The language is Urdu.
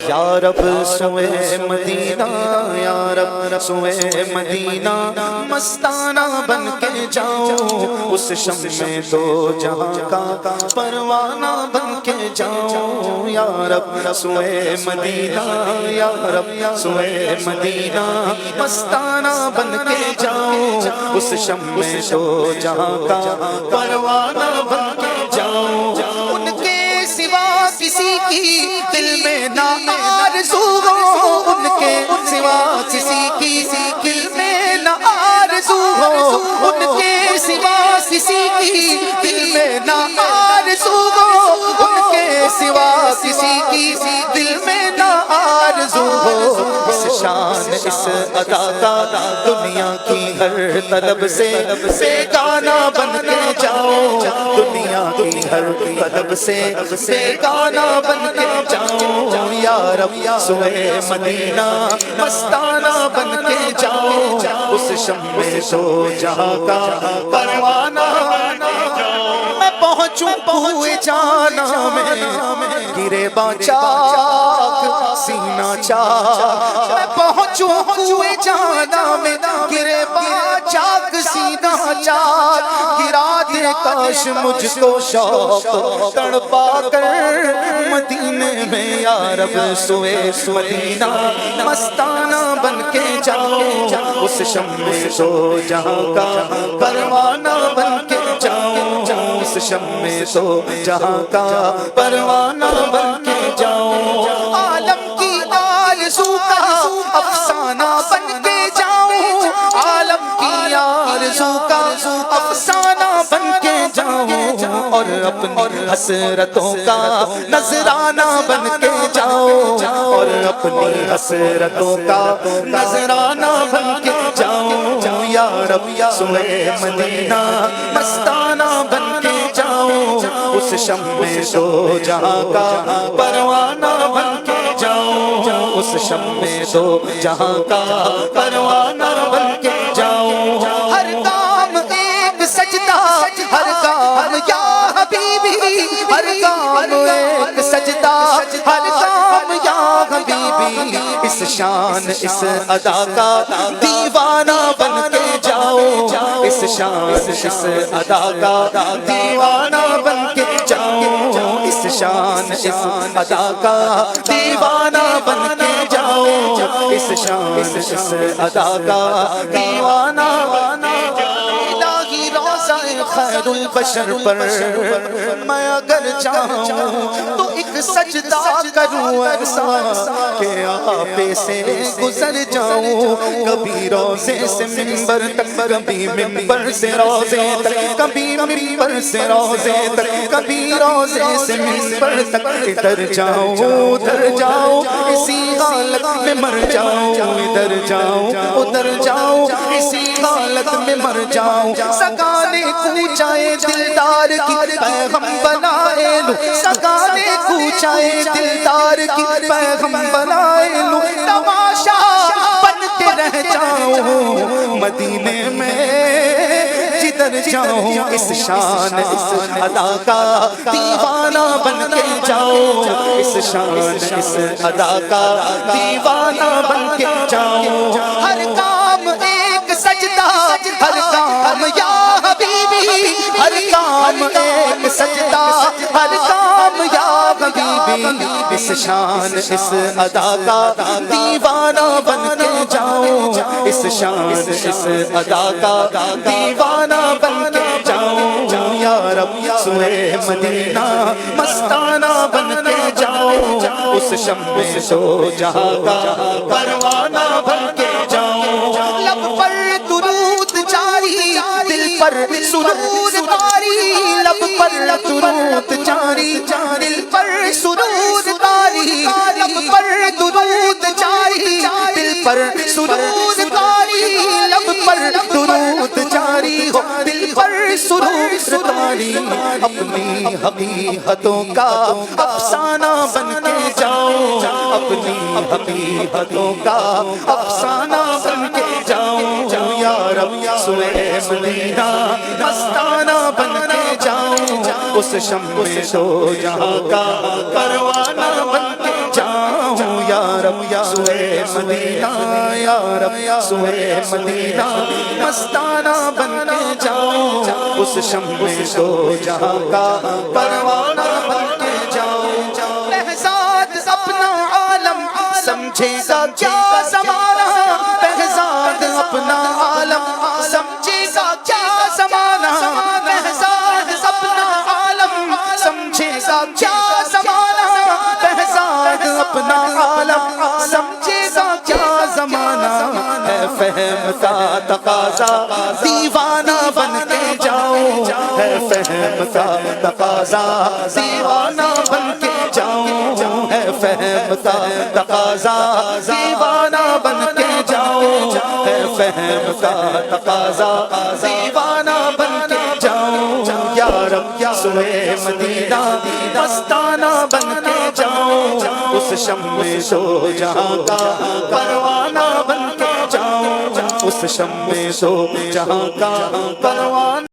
یا رب سوئے مدینہ، یا رب سوئے مدینہ، مستانہ بن کے جاؤں اس شم میں دو جہاں کا پروانہ بن کے جاؤں۔ یا رب سوئے مدینہ، یا رب سوئے مدینہ، مستانہ بن کے جاؤں اس شم میں دو جہاں کا پروانہ بن کے جاؤں۔ ان کے سوا کسی کی دل میں نہ آرزو ہو، ان کے سوا کسی کی دل میں نہ آرزو ہو، ان کے سوا کسی کی دل میں نہ آرزو ہو، ان کے سوا کسی کی دل میں نہ آرزو ہو۔ اس شان اس ادا کا دنیا کی ہر طلب سے بیگانہ بن کے جاؤ، دنیا کی ہر طلب سے بیگانہ بن کے جاؤ۔ یا رب سوئے مدینہ، مستانہ بن کے جاؤ اس شم میں دو جہاں کا پروانہ بن کے جاؤ۔ میں پہنچوں کوئے جانا میں، گرے باں چاک سینہ چاک، میں پہنچوں کوئے جانا میں، گرے باں چاک سینہ چاک، گرا دے کاش مجھ کو شوق تڑپا کر مدینے میں۔ یا رب سوئے مدینہ، مستانہ بن کے جاؤ اس شم میں دو جہاں کا پروانہ بن کے جاؤ، اس شم میں دو جہاں کا پروانہ بن کے جاؤ۔ عالم کی آرزو کا افسانہ بن کے جاؤں، عالم کی آرزو کا افسانہ بن کے جاؤں، اور اپنی حسرتوں کا نذرانہ بن کے جاؤ، اور اپنی حسرتوں کا نذرانہ بن کے جاؤں۔ یا رب سوئے مدینہ، مستانہ بن کے جاؤں اس شم میں دو جہاں کا پروانہ بن کے جاؤں، اس شم میں دو جہاں کا پروانہ بن کے جاؤں۔ ہر کام ایک سجدہ، ہر کام یا حبیبی، ہر کام ایک سجدہ، ہر کام یا حبیبی، اس شان اس ادا کا دیوانہ بن کے جاؤ، اس شان اس ادا کا دیوانہ بن کے جاؤ، اس شان اس ادا کا دیوانہ بن کے جاؤ، اس شان اس ادا کا دیوانہ بن کے جاؤ۔ الہی روضہ خیر البشر پر میں اگر چاہوں تو ایک سجدہ کروں ایسا کہ آپ سے گزر جاؤں، کبھی روضے سے منبر تک، کبھی منبر سے روضے تک، کبھی منبر سے روضے تک، کبھی روضے سے منبر تک، ادھر جاؤں ادھر جاؤں اسی حالت میں مر جاؤں، ادھر جاؤں ادھر جاؤں اسی حالت میں مر جاؤں۔ سگانے کوچائے دلدار کی پیغم بنائے لوں، سگانے کوچائے دلدار کی پیغم بنائے لوں، تماشا بن کے رہ جاؤں مدینے میں جدھر جاؤں، اس شان اس ادا کا دیوانہ بن کے جاؤں، اس شان اس ادا کا دیوانہ بن کے جاؤں۔ ہر کام ایک سجدہ، ہر کام یا حبیبی، ہر کام ایک سجدہ، ہر کام یا حبیبی، اس شان اس ادا کا دیوانہ بن کے جاؤں، اس شان اس ادا کا دیوانہ بن کے جاؤں۔ یا رب سوئے مدینہ، مستانہ بن کے جاؤں اس شم میں دو جہاں کا پروانہ بن کے جاؤں۔ لب پر درود جاری، دل پر سرور تاری، لب پر درود جاری، دل پر سرور تاری، لب پر درود جاری، دل پر سرور تاری، لب پر درود جاری ہو، دل پر سرور تاری۔ اپنی حقیقتوں کا افسانہ بن کے جاؤ، اپنی حقیقتوں کا افسانہ بن کے جاؤ۔ یا رب سوئے مدینہ، مستانہ بن کے جاؤں اس شم میں دو جہاں کا پروانہ بن کے جاؤں۔ یا رب سوئے مدینہ یا رب سوئے مدینہ مستانہ بن کے جاؤں اس شمع دو جہاں کا پروانہ بن کے جاؤں بہزاد اپنا عالم سمجھے گا کیا زمانہ بہزاد اپنا عالم سمجھے گا کیا زمانہ بہزاد اپنا عالم سمجھے گا کیا زمانہ بہزاد اپنا عالم سمجھے گا کیا زمانہ ہے فہم کا تقاضا دیوانہ بن کے جاؤں ہے فہم کا تقاضا دیوانہ بن کے جاؤں ہے فہم کا تقاضا دیوانہ بن کے جاؤں ہے فہم کا تقاضا دیوانہ بن کے جاؤں یا رب سوئے مدینہ مستانہ بن کے جاؤں اس شمع دو جہاں کا پروانہ بن کے جاؤں اس شمع دو جہاں کا پروانہ